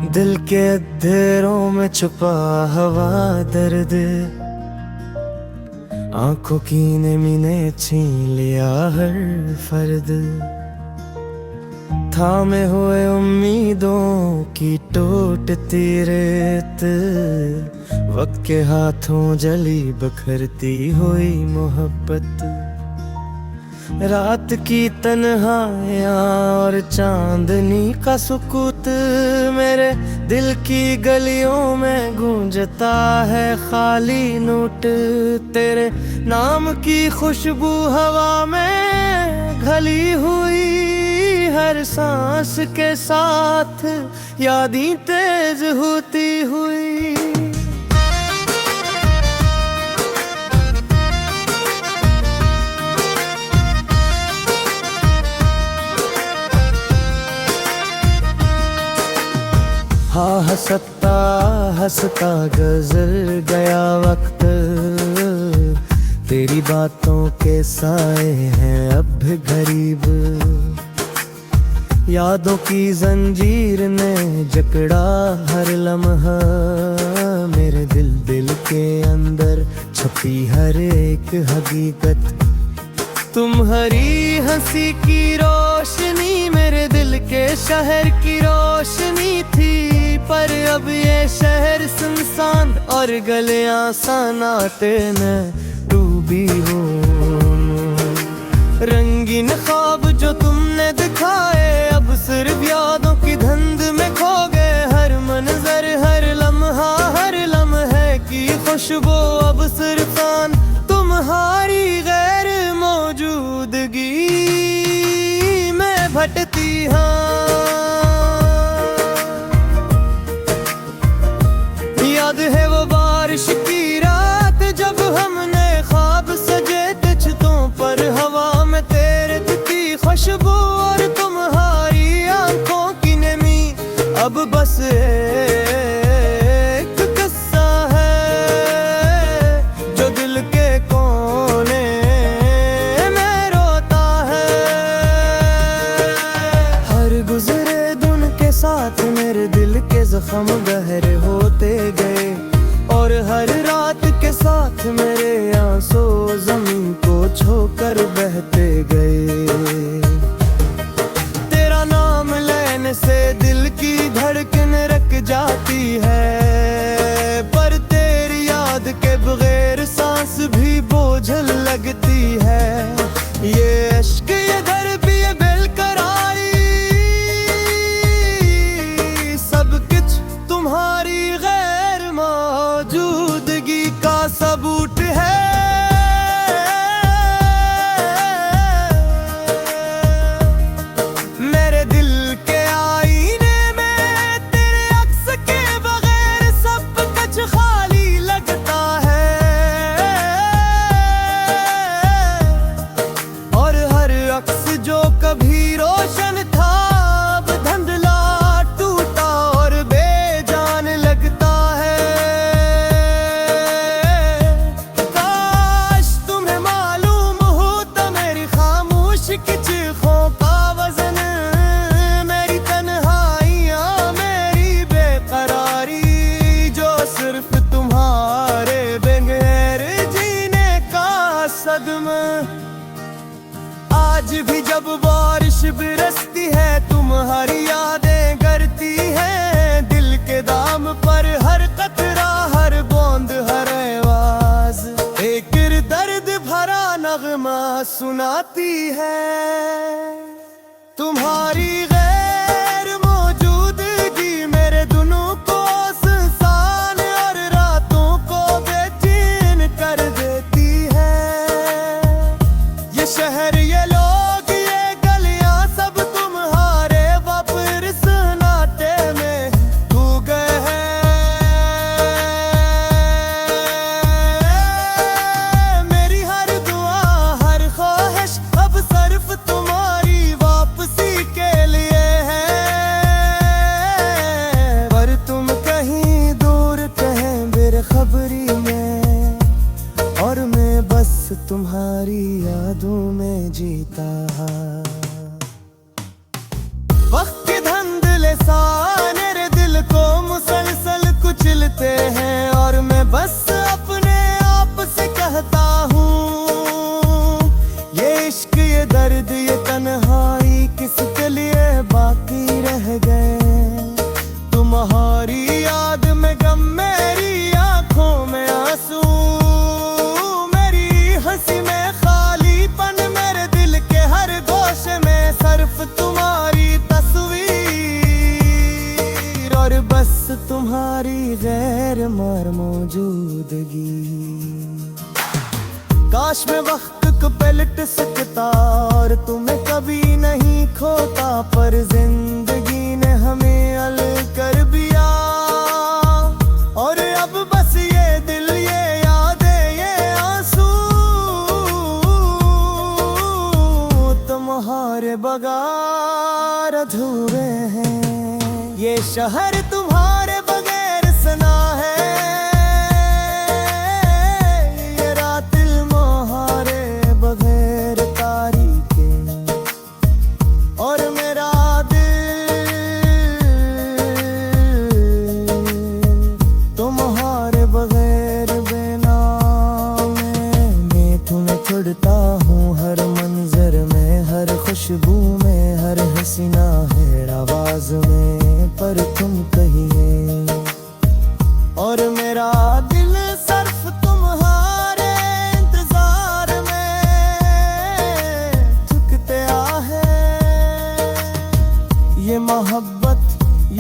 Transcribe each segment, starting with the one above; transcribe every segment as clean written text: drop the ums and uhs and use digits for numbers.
दिल के अंधेरों में छुपा हवा दर्द, आंखों की नमी ने छीन लिया हर फर्द। थामे हुए उम्मीदों की टूटती रेत, वक्त के हाथों जली बखरती हुई मोहब्बत। रात की तन्हाइयाँ और चांदनी का सुकूत, मेरे दिल की गलियों में गूंजता है खाली नोट। तेरे नाम की खुशबू हवा में घली हुई, हर सांस के साथ यादें तेज होती हुई। हाँ हंसता हंसता गुजर गया वक्त, तेरी बातों के साए हैं अब भी गरीब। यादों की जंजीर ने जकड़ा हर लम्हा, मेरे दिल के अंदर छुपी हर एक हकीकत। तुम्हारी हंसी की रोशनी मेरे दिल के शहर की रोशनी थी, पर अब ये शहर सुनसान और गलियां सन्नाटे में डूबी हो। रंगीन ख्वाब जो तुमने दिखाए अब सिर्फ यादों की धुंध में खो गए। हर मंजर हर लम्हे की खुशबू अब सिर्फ तुम्हारी गैर मौजूदगी में भटती। हाँ याद है वो बारिश की रात, जब हमने ख्वाब सजे थे छतों पर, हवा में तेरे की खुशबू और तुम्हारी आंखों की नमी। अब बस एक किस्सा है जो दिल के कोने में रोता है। हर गुजरे दिन के साथ मेरे दिल के जख्म गहरे होते गए, और हर रात के साथ मेरे आंसू जमीन को छोकर बहते गए। तेरा नाम लेने से दिल की धड़कन रुक जाती है, पर तेरी याद के बगैर सांस भी बोझल लगती है। ये अश्क ये दर्द ये बेकरारी सब कुछ तुम्हारी गैर मौजूदगी का सबूत है। मेरे दिल के आईने में तेरे अक्स के बगैर सब कुछ खाली लगता है, और हर अक्स जो कभी रोशन था अब धुंधला टूटा और बेजान लगता है। काश तुम्हें मालूम होता मेरी खामोश की चीखों का वजन, मेरी तन्हाइयाँ मेरी बेकरारी जो सिर्फ तुम्हारे बगैर जीने का सदमा। आज भी जब बारिश बरसती है तुम्हारी यादें करती हैं, दिल के दाम पर हर कतरा हर बूंद हर आवाज एक दर्द भरा नगमा सुनाती है। तुम्हारी गैर मौजूदगी मेरे दिनों को सुनसान और रातों को बेचैन कर देती है। ये शहर ये लोग ये गलियां सब तुम्हारे वापस सन्नाटे में खो गए हैं। मेरी हर दुआ हर ख्वाहिश अब सिर्फ तुम्हारी तुम्हारी यादों में जीता। वक्त के धंधले सा मेरे दिल को मुसलसल कुचलते हैं, और मैं बस अपने आप से कहता हूँ, ये इश्क, ये दर्द, ये तन्हाई किसके लिए बाकी रह गए। तुम्हारी याद में गम, मेरी आंखों में आंसू, मेरी हंसी में खालीपन, मेरे दिल के हर गोशे में सिर्फ तुम्हारी तस्वीर, और बस तुम्हारी गैर मार मौजूदगी। काश मैं वक्त को पलट सकता और तुम्हें कभी नहीं खोता, पर जिंदगी ने हमें अलग कर दिया। और अब बस ये दिल, ये यादें, ये आंसू तुम्हारे बगैर अधूरे हैं। ये शहर तुम्हारे बगैर सना है, हर मंजर में, हर खुशबू में, हर हसीना है आवाज में, पर तुम कहिए। और मेरा दिल सिर्फ तुम्हारे इंतजार में झुकते है। ये मोहब्बत,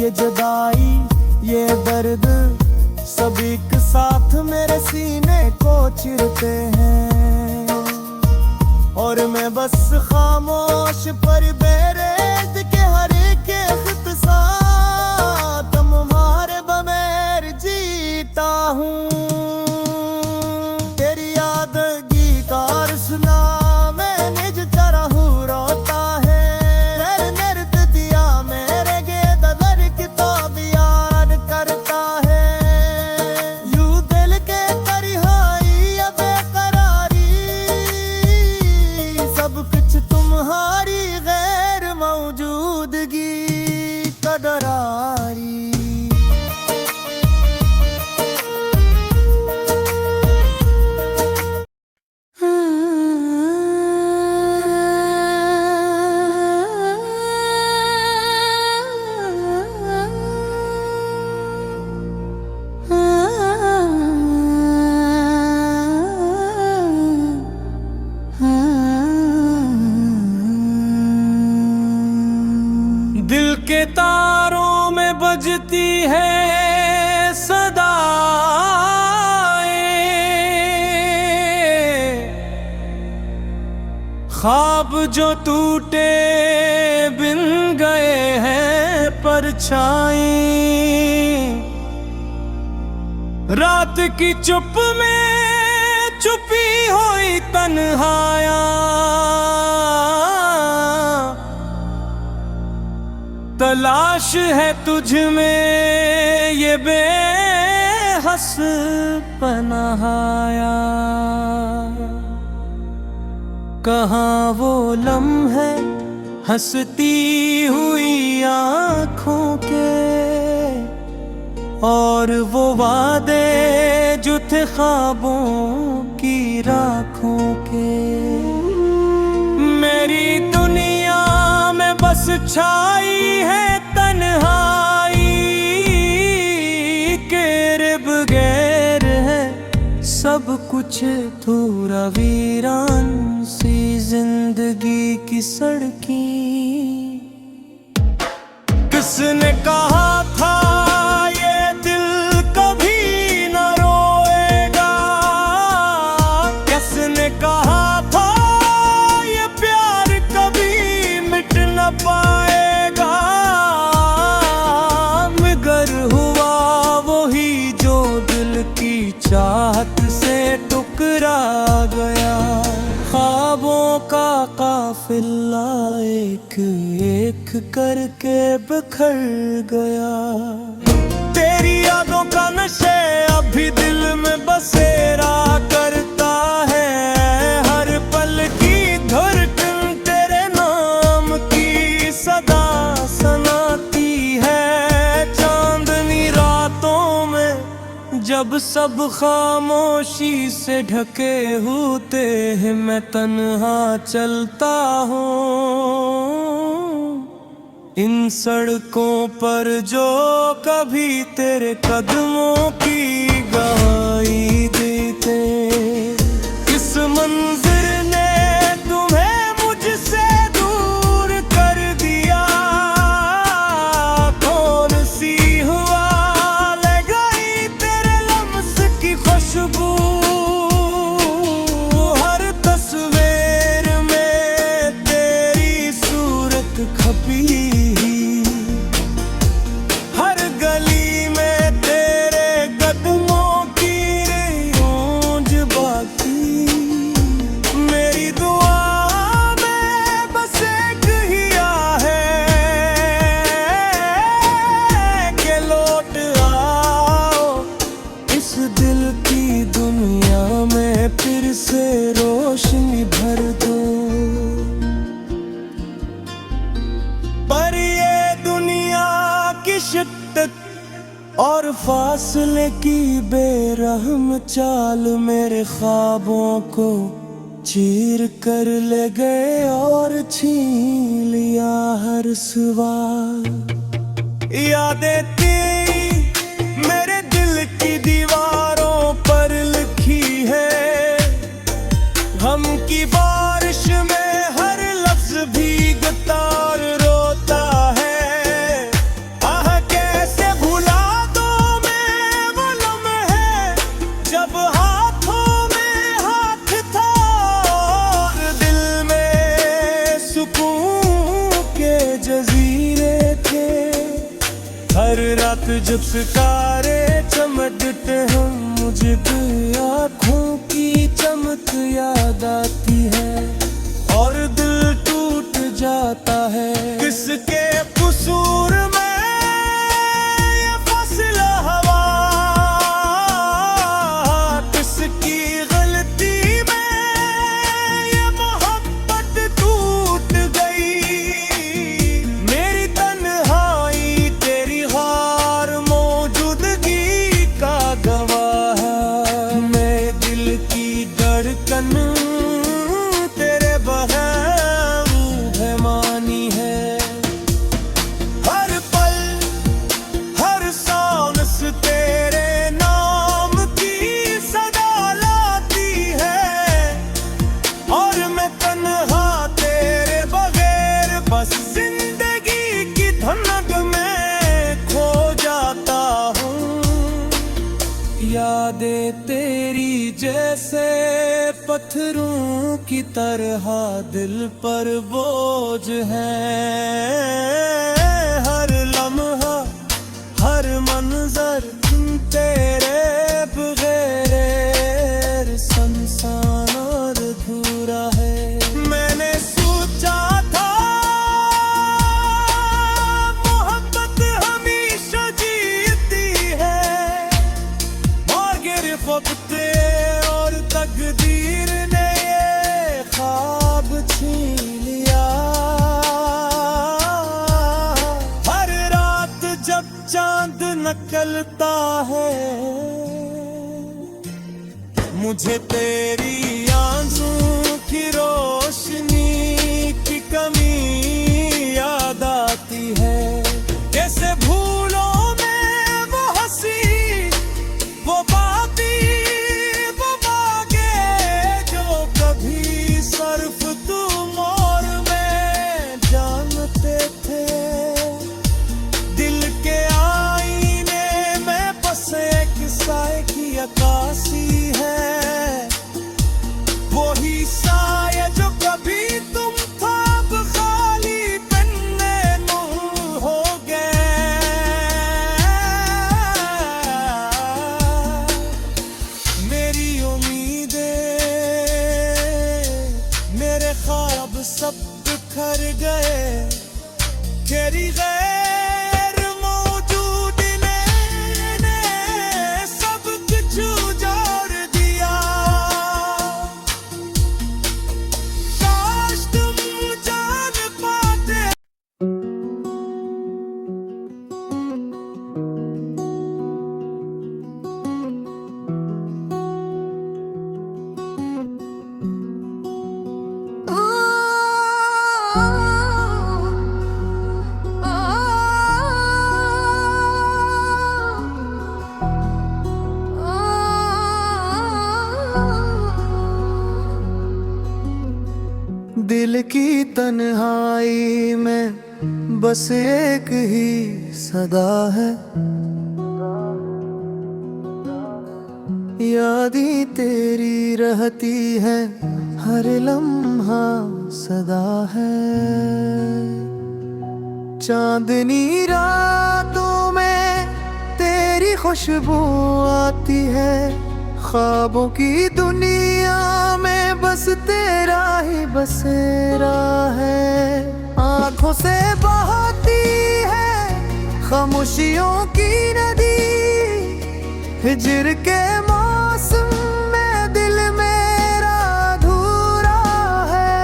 ये जुदाई, ये दर्द, सभी के साथ मेरे सीने को चिरते हैं। और मैं बस खामोश पर बेरेद के हर एक इख्तिसार तुम्हारे बगैर जीता हूँ। तेरी यादगी का सुना मैं निज तरह रोता है, मेरे निर्द दिया मेरे गेद दर किताब याद करता है। यूं दिल के तन्हाई या बेकरारी, सब कुछ तुम्हारी गैर मौजूदगी कदरारी। दिल के तारों में बजती है सदाएं, ख्वाब जो टूटे बिन गए हैं परछाई। रात की चुप में छुपी हुई तन्हाइयाँ, तलाश है तुझ में ये बेहस पनाहाया। कहाँ वो लम्हे हंसती हुई आँखों के, और वो वादे जो थे ख्वाबों की राखों के। मेरी दुनिया में बस छाई है तन्हाई के बगैर है सब कुछ थोड़ा वीरान सी जिंदगी की सड़की। किसने कहा था ये दिल कभी न रोएगा, किसने कहा था ये प्यार कभी मिट न पाएगा। मगर हुआ वही जो दिल की चाहत से टुकरा गया। ख्वाबों का काफिला एक एक करके बिखर गया। तेरी यादों का नशे अभी दिल में बसेरा करता है। सब खामोशी से ढके होते हैं, मैं तन्हा चलता हूँ इन सड़कों पर जो कभी तेरे कदमों की गवाही देते। इस मंजिल ने तुम्हें मुझसे दूर कर दिया, कौन सी हुआ ले गई तेरे लम्स की खुशबू। हर तस्वीर में तेरी सूरत खपी, हर गली में तेरे कदमों की गूंज बाकी। मेरी दुआ में बस एक ही है कि लौट आओ इस दिल की दुनिया में, फिर से रोशनी भर दो। पर ये दुनिया की शिद्दत और फासले की बेरहम चाल मेरे ख्वाबों को चीर कर ले गए और छीन लिया हर सवाल। यादें तेरी मेरे दिल की दीवारों पर लिखी है, गम की बारिश में हर लफ्ज भीगता और रोता है। आह कैसे भुला दो मैं वो लम्हे जब हाथों में हाथ था और दिल में सुकून के जजीरे थे। हर रात जब सितारे चमकते हम, मुझे भी आँखों की चमक याद आती है और दिल टूट जाता है। किसके कसूर में ये फासला हवा, किसकी गलती में ये मोहब्बत टूट गई। मेरी तन्हाई तेरी हार मौजूदगी का गवाह है। मैं दिल की धड़कन तेरे बगैर बेमानी है। हर पल हर सांस तेरे नाम की सदा लाती है और मैं तन्हा तेरे बगैर बस जिंदगी की धुनक में खो जाता हूँ। यादें तेरी जैसे पत्थरों की तरह दिल पर बोझ है। हर लम्हा हर मंजर तेरे बगैर संसान और अधूरा है। मैंने सोचा था मोहब्बत हमेशा जीती है, मगर वक्त और तकदीर ने ये ख्वाब छीन लिया। हर रात जब चांद निकलता है, मुझे तेरी आंसू की रोशनी की कमी याद आती है। कैसे भूलों में वो हंसी वो बाती वो बागे जो कभी सिर्फ तुम और मैं जानते थे। दिल के आईने में बस एक साए की अक्कासी है, वही साया जो कभी तुम था अब खाली पन्ने नूर हो गए। मेरी उम्मीदें मेरे ख्वाब सब बिखर गए, तेरी गैर मौजूद ने सब कुछ उजाड़ दिया। काश तुम जान पाते। दिल की तन्हाई में बस एक ही सदा है, यादें तेरी रहती है, हर लम्हा सदा है। चांदनी रातों में तेरी खुशबू आती है, ख्वाबों की दुनिया में बस तेरा ही बसेरा है। आंखों से बहती है खामोशियों की नदी, हिज्र के मौसम में दिल मेरा अधूरा है।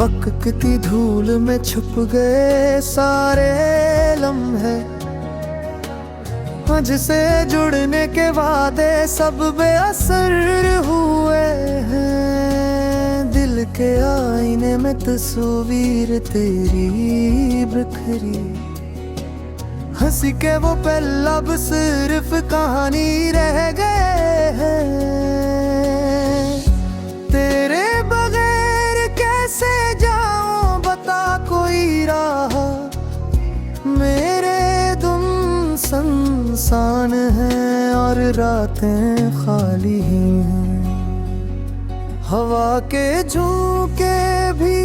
वक्त की धूल में छुप गए सारे लम्हे, जिसे जुड़ने के वादे सब बेअसर हुए हैं। दिल के आईने में तस्वीर तेरी बिखरी, हंसी के वो पल अब सिर्फ कहानी रह गए हैं। तेरे बगैर कैसे जाऊं बता कोई राह, मेरे दुम संसान है और रातें खाली ही हैं। हवा के झोंके भी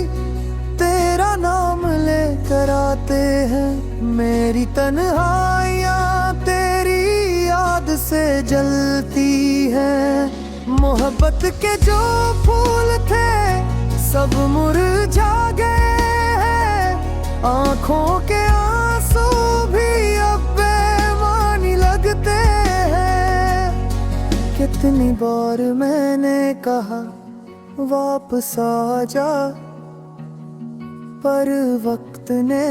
तेरा नाम लेकर आते हैं, मेरी तन्हाइयाँ तेरी याद से जलती है। मोहब्बत के जो फूल थे सब मुरझा गए हैं, आँखों के आंसू भी अब बेमानी लगते हैं। कितनी बार मैंने कहा वापस आ जा, पर वक्त ने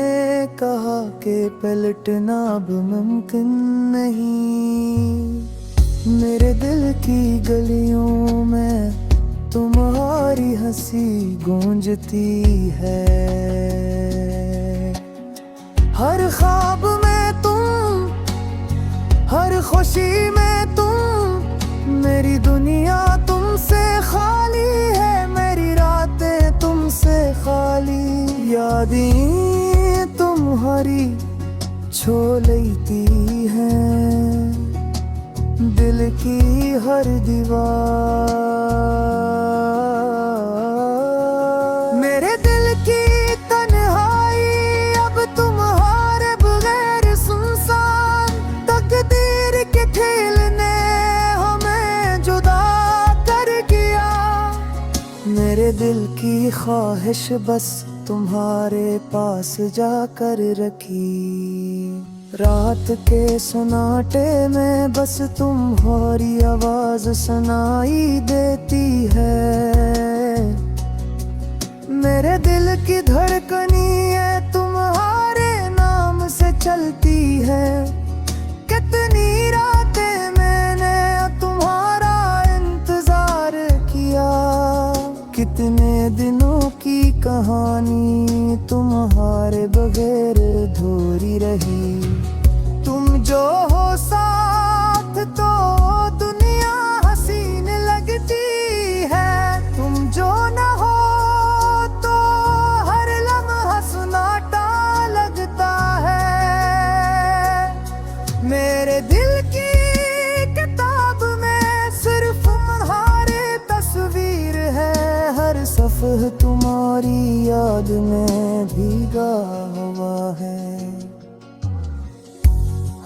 कहा कि पलटना अब मुमकिन नहीं। मेरे दिल की गलियों में तुम्हारी हंसी गूंजती है, हर ख्वाब में तुम, हर खुशी में तुम। मेरी दुनिया तुमसे खाली है, मेरी रातें तुमसे खाली। यादें तुम्हारी छो लेती हैं दिल की हर दीवार। मेरे दिल की तन्हाई अब तुम्हारे बगैर सुनसान, तकदीर के खेल ने हमें जुदा कर गया। मेरे दिल की ख्वाहिश बस तुम्हारे पास जाकर रखी, रात के सन्नाटे में बस तुम्हारी आवाज सुनाई देती है। मेरे दिल की धड़कनें तुम्हारे नाम से चलती है, कितनी रातें मैंने तुम्हारा इंतजार किया। कितने दिनों की कहानी तुम्हारे बगैर अधूरी रही। तुम जो हो साथ तो दुनिया हसीन लगती है, तुम जो न हो तो हर लम्हा सुनाटा लगता है। मेरे दिल की किताब में सिर्फ तुम्हारी तस्वीर है, हर सफ़ह तुम्हारी याद में भीगा हुआ है।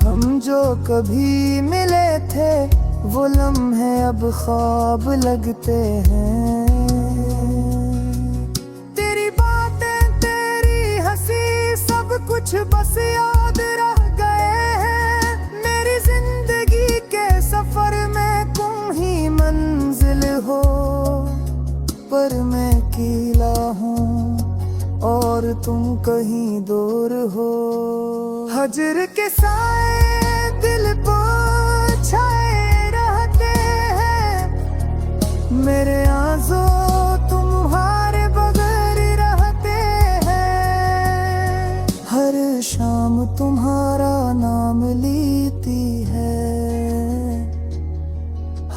हम जो कभी मिले थे वो लम्हे अब ख्वाब लगते हैं। तेरी बातें तेरी हंसी सब कुछ बस याद रह गए हैं। मेरी जिंदगी के सफर में तुम ही मंजिल हो, पर मैं अकेला हूँ और तुम कहीं दूर हो। हजर के साए दिल पर छाए रहते हैं, मेरे आंसू तुम्हारे बगैर रहते हैं। हर शाम तुम्हारा नाम लेती है,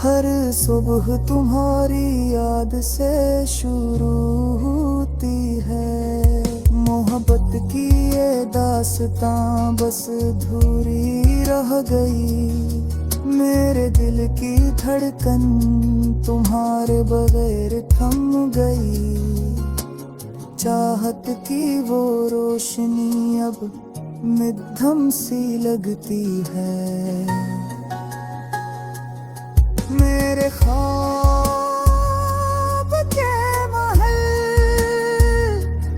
हर सुबह तुम्हारी याद से शुरू होती है। मोहब्बत की ये दास्तां बस अधूरी रह गई। मेरे दिल की धड़कन तुम्हारे बगैर थम गई। चाहत की वो रोशनी अब मध्यम सी लगती है। मेरे ख्वाब के महल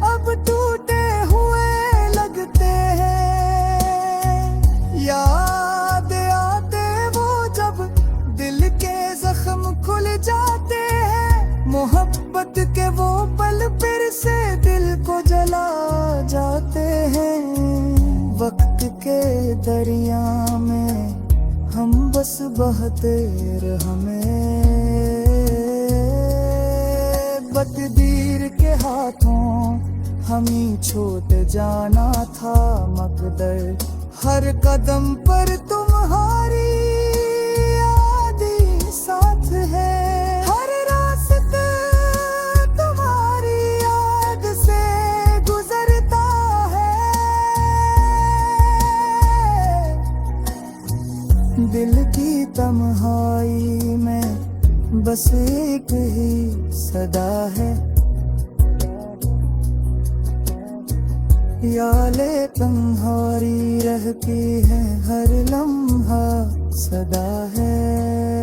अब टूटे हुए लगते हैं। याद आते वो जब दिल के जख्म खुल जाते हैं। मोहब्बत के वो पल फिर से दिल को जला जाते हैं। वक्त के दरिया में हम बस बहते हमें। तकदीर के हाथों हम ही छूट जाना था मकदर। हर कदम पर तुम्हारी याद ही साथ है। हर रास्ता तुम्हारी याद से गुजरता है। दिल की तन्हाई में बस एक ही सदा है। याले तन्हारी रहती है, हर लम्हा सदा है।